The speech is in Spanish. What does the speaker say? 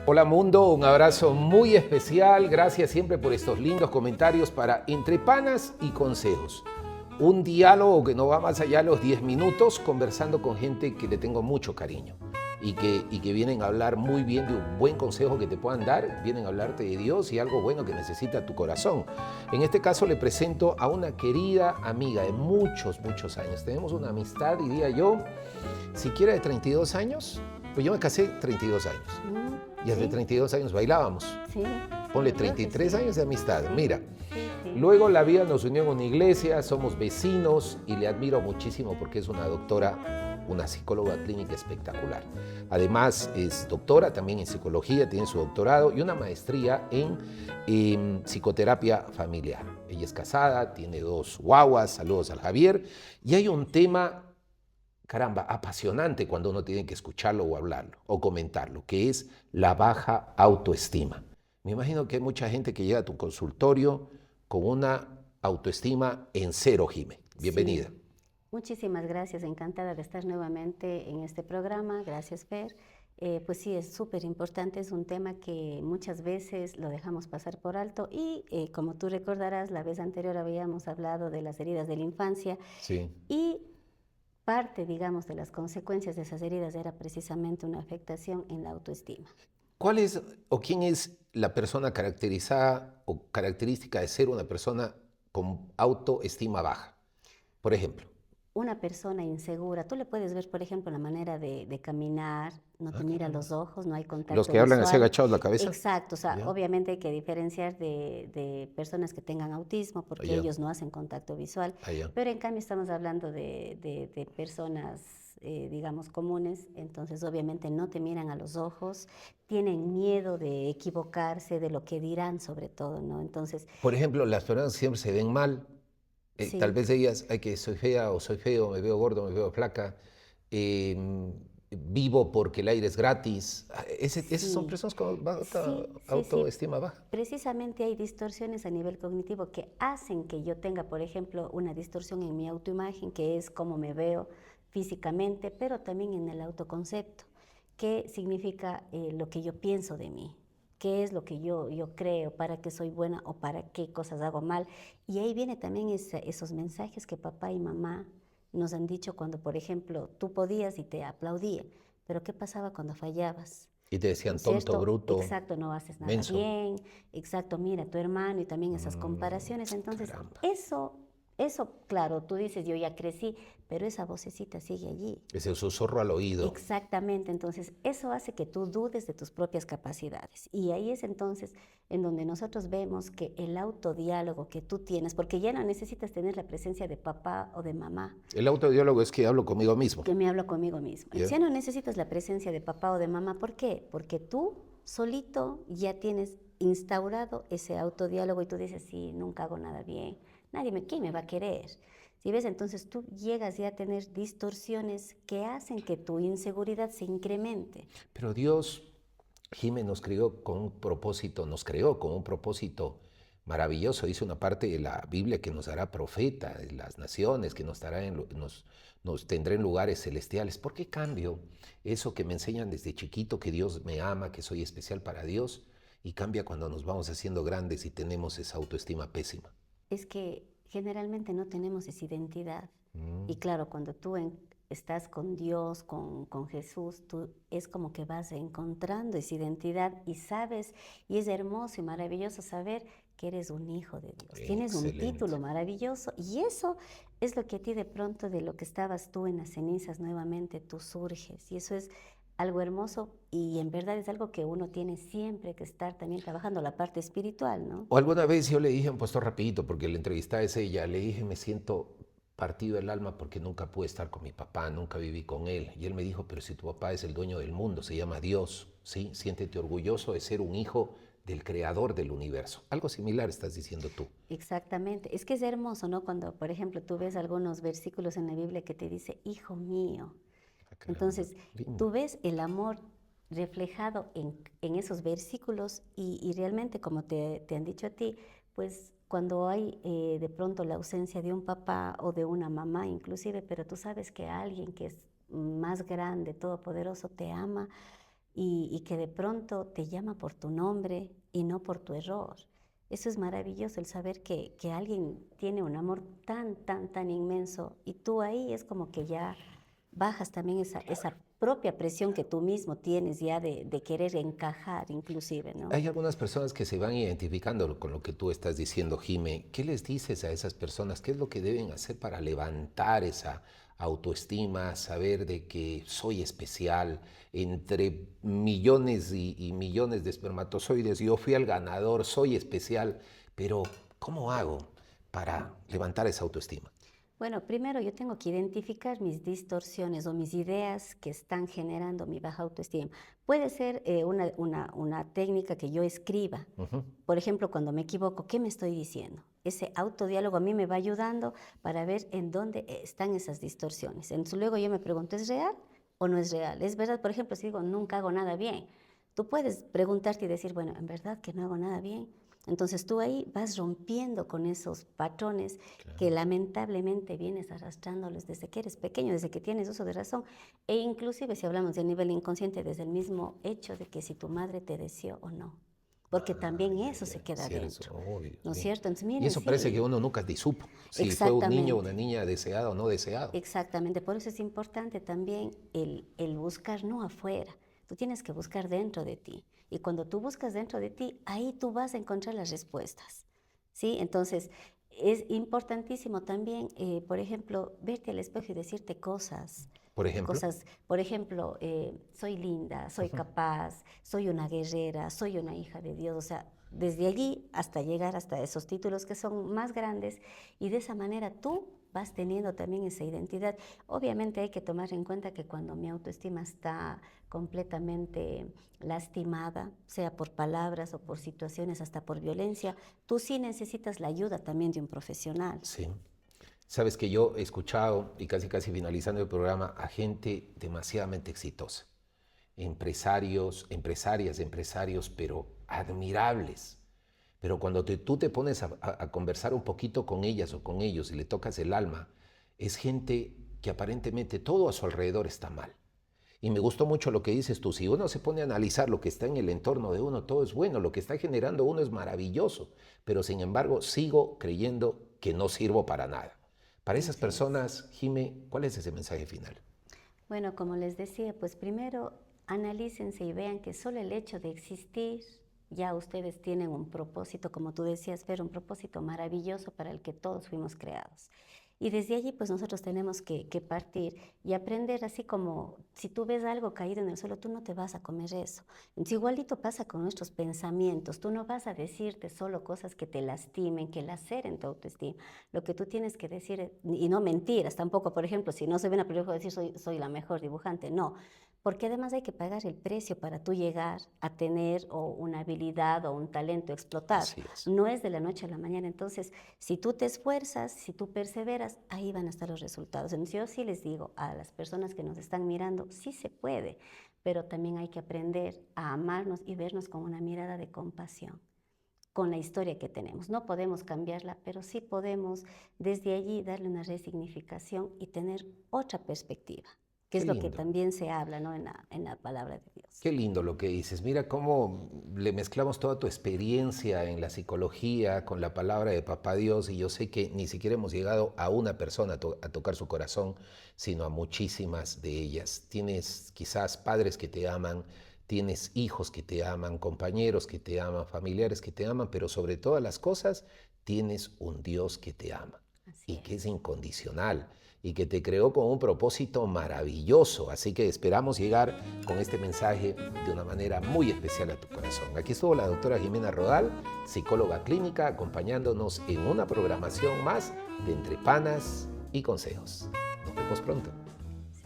Hola mundo, un abrazo muy especial. Gracias siempre por estos lindos comentarios para Entre Panas y Consejos. Un diálogo que no va más allá de los 10 minutos, conversando con gente que le tengo mucho cariño y que vienen a hablar muy bien de un buen consejo que te puedan dar, vienen a hablarte de Dios y algo bueno que necesita tu corazón. En este caso le presento a una querida amiga de muchos años. Tenemos una amistad, diría yo, siquiera de 32 años. Pues yo me casé 32 años. Y hace 32 años bailábamos. Sí. Ponle 33 años de amistad. Mira, luego la vida nos unió en una iglesia, somos vecinos y le admiro muchísimo porque es una doctora, una psicóloga clínica espectacular. Además es doctora también en psicología, tiene su doctorado y una maestría en psicoterapia familiar. Ella es casada, tiene 2 guaguas, saludos al Javier, y hay un tema, caramba, apasionante cuando uno tiene que escucharlo o hablarlo o comentarlo, que es la baja autoestima. Me imagino que hay mucha gente que llega a tu consultorio con una autoestima en cero, Jimé. Bienvenida. Sí. Muchísimas gracias, encantada de estar nuevamente en este programa. Gracias, Fer. Pues sí, es súper importante, es un tema que muchas veces lo dejamos pasar por alto y como tú recordarás, la vez anterior habíamos hablado de las heridas de la infancia. Sí. Y parte, digamos, de las consecuencias de esas heridas era precisamente una afectación en la autoestima. ¿Cuál es o quién es la persona caracterizada o característica de ser una persona con autoestima baja? Por ejemplo. Una persona insegura, tú le puedes ver, por ejemplo, la manera de caminar, no te mira a los ojos, no hay contacto Los que hablan así visual. agachados la cabeza. Exacto, o sea, ¿Ya? obviamente hay que diferenciar de personas que tengan autismo porque Ya. ellos no hacen contacto visual, Ya. pero en cambio estamos hablando de personas, digamos, comunes, entonces obviamente no te miran a los ojos, tienen miedo de equivocarse, de lo que dirán sobre todo, ¿no? Entonces, Por ejemplo, las personas siempre se ven mal. Tal sí. vez ellas, ay, que soy fea o soy feo, me veo gordo, me veo flaca, vivo porque el aire es gratis. Esas son Sí, personas con sí. autoestima baja. Precisamente hay distorsiones a nivel cognitivo que hacen que yo tenga, por ejemplo, una distorsión en mi autoimagen, que es cómo me veo físicamente, pero también en el autoconcepto, que significa lo que yo pienso de mí, qué es lo que yo creo, para qué soy buena o para qué cosas hago mal. Y ahí viene también esos mensajes que papá y mamá nos han dicho cuando, por ejemplo, tú podías y te aplaudían, pero ¿qué pasaba cuando fallabas? Y te ¿No decían es tonto, cierto? bruto, Exacto, no haces nada menso. bien, exacto, mira tu hermano y también esas comparaciones. Entonces, Caramba. eso, claro, tú dices, yo ya crecí, pero esa vocecita sigue allí. Ese susurro al oído. Exactamente, entonces eso hace que tú dudes de tus propias capacidades. Y ahí es entonces en donde nosotros vemos que el autodiálogo que tú tienes, porque ya no necesitas tener la presencia de papá o de mamá, El autodiálogo es que hablo conmigo mismo. que me hablo conmigo mismo. ¿Ya? Ya no necesitas la presencia de papá o de mamá. ¿Por qué? Porque tú solito ya tienes instaurado ese autodiálogo y tú dices, sí, nunca hago nada bien. ¿Quién me va a querer? Si ves, entonces tú llegas ya a tener distorsiones que hacen que tu inseguridad se incremente. Pero Dios, Jiménez, nos creó con un propósito maravilloso. Dice una parte de la Biblia que nos hará profeta de las naciones, que nos tendrá en lugares celestiales. ¿Por qué cambio eso que me enseñan desde chiquito, que Dios me ama, que soy especial para Dios, y cambia cuando nos vamos haciendo grandes y tenemos esa autoestima pésima? Es que generalmente no tenemos esa identidad. Y claro, cuando estás con Dios, con Jesús, tú es como que vas encontrando esa identidad y sabes, y es hermoso y maravilloso saber que eres un hijo de Dios. Tienes un Excelente. título maravilloso y eso es lo que a ti de pronto de lo que estabas tú en las cenizas nuevamente tú surges. Y eso es algo hermoso y en verdad es algo que uno tiene siempre que estar también trabajando la parte espiritual, ¿no? O alguna vez yo le dije a un pastor rapidito, porque la entrevista es ella, le dije, me siento partido el alma porque nunca pude estar con mi papá, nunca viví con él. Y él me dijo, pero si tu papá es el dueño del mundo, se llama Dios, ¿sí? Siéntete orgulloso de ser un hijo del creador del universo. Algo similar estás diciendo tú. Exactamente. Es que es hermoso, ¿no? Cuando, por ejemplo, tú ves algunos versículos en la Biblia que te dice, hijo mío. Entonces, Lindo. tú ves el amor reflejado en esos versículos y realmente, como te han dicho a ti, pues cuando hay de pronto la ausencia de un papá o de una mamá inclusive, pero tú sabes que alguien que es más grande, todopoderoso, te ama y que de pronto te llama por tu nombre y no por tu error. Eso es maravilloso, el saber que alguien tiene un amor tan inmenso y tú ahí es como que ya bajas también esa propia presión que tú mismo tienes ya de querer encajar inclusive, ¿no? Hay algunas personas que se van identificando con lo que tú estás diciendo, Jime. ¿Qué les dices a esas personas? ¿Qué es lo que deben hacer para levantar esa autoestima, saber de que soy especial entre millones y millones de espermatozoides? Yo fui el ganador, soy especial, pero ¿cómo hago para levantar esa autoestima? Bueno, primero yo tengo que identificar mis distorsiones o mis ideas que están generando mi baja autoestima. Puede ser una técnica que yo escriba. Ujú. Por ejemplo, cuando me equivoco, ¿qué me estoy diciendo? Ese autodiálogo a mí me va ayudando para ver en dónde están esas distorsiones. Entonces, luego yo me pregunto, ¿es real o no es real? Es verdad, por ejemplo, si digo, nunca hago nada bien. Tú puedes preguntarte y decir, bueno, ¿en verdad que no hago nada bien? Entonces tú ahí vas rompiendo con esos patrones que lamentablemente vienes arrastrándolos desde que eres pequeño, desde que tienes uso de razón, e inclusive si hablamos de nivel inconsciente, desde el mismo hecho de que si tu madre te deseó o no, porque también eso se queda Sí, dentro, obvio, ¿no es sí. cierto? Entonces, Y miren, eso parece que sí, uno nunca ni supo si fue un niño o una exactamente. niña deseado o no deseado. Exactamente, por eso es importante también el buscar no afuera, tú tienes que buscar dentro de ti. Y cuando tú buscas dentro de ti, ahí tú vas a encontrar las respuestas, ¿sí? Entonces, es importantísimo también, por ejemplo, verte al espejo y decirte Por ejemplo. cosas, por ejemplo, soy linda, soy capaz, soy una guerrera, soy una hija de Dios, o sea, desde allí hasta llegar hasta esos títulos que son más grandes y de esa manera tú vas teniendo también esa identidad. Obviamente hay que tomar en cuenta que cuando mi autoestima está completamente lastimada, sea por palabras o por situaciones, hasta por violencia, tú sí necesitas la ayuda también de un profesional. Sí. Sabes que yo he escuchado, y casi finalizando el programa, a gente demasiadamente exitosa. Empresarios, empresarias, empresarios, pero admirables. Pero cuando tú te pones a conversar un poquito con ellas o con ellos y le tocas el alma, es gente que aparentemente todo a su alrededor está mal. Y me gustó mucho lo que dices tú. Si uno se pone a analizar lo que está en el entorno de uno, todo es bueno, lo que está generando uno es maravilloso, pero sin embargo sigo creyendo que no sirvo para nada. Para esas Así es. personas, Jime, ¿cuál es ese mensaje final? Bueno, como les decía, pues primero analícense y vean que solo el hecho de existir, ya ustedes tienen un propósito, como tú decías, pero un propósito maravilloso para el que todos fuimos creados. Y desde allí, pues nosotros tenemos que partir y aprender, así como si tú ves algo caído en el suelo, tú no te vas a comer eso. Entonces, igualito pasa con nuestros pensamientos. Tú no vas a decirte solo cosas que te lastimen, que laceren tu autoestima. Lo que tú tienes que decir, y no mentiras tampoco, por ejemplo, si no se ven a película decir soy la mejor dibujante, no. Porque además hay que pagar el precio para tú llegar a tener o una habilidad o un talento, explotar. Así es. No es de la noche a la mañana. Entonces, si tú te esfuerzas, si tú perseveras, ahí van a estar los resultados. Entonces, yo sí les digo a las personas que nos están mirando, sí se puede, pero también hay que aprender a amarnos y vernos con una mirada de compasión con la historia que tenemos. No podemos cambiarla, pero sí podemos desde allí darle una resignificación y tener otra perspectiva, que Qué es lo que lindo. también se habla, ¿no? en la palabra de Dios. Qué lindo lo que dices. Mira cómo le mezclamos toda tu experiencia en la psicología con la palabra de Papá Dios, y yo sé que ni siquiera hemos llegado a una persona a tocar su corazón, sino a muchísimas de ellas. Tienes quizás padres que te aman, tienes hijos que te aman, compañeros que te aman, familiares que te aman, pero sobre todas las cosas tienes un Dios que te ama Así y que es es. incondicional y que te creó con un propósito maravilloso. Así que esperamos llegar con este mensaje de una manera muy especial a tu corazón. Aquí estuvo la doctora Jimena Rodal, psicóloga clínica, acompañándonos en una programación más de Entre Panas y Consejos. Nos vemos pronto. Sí.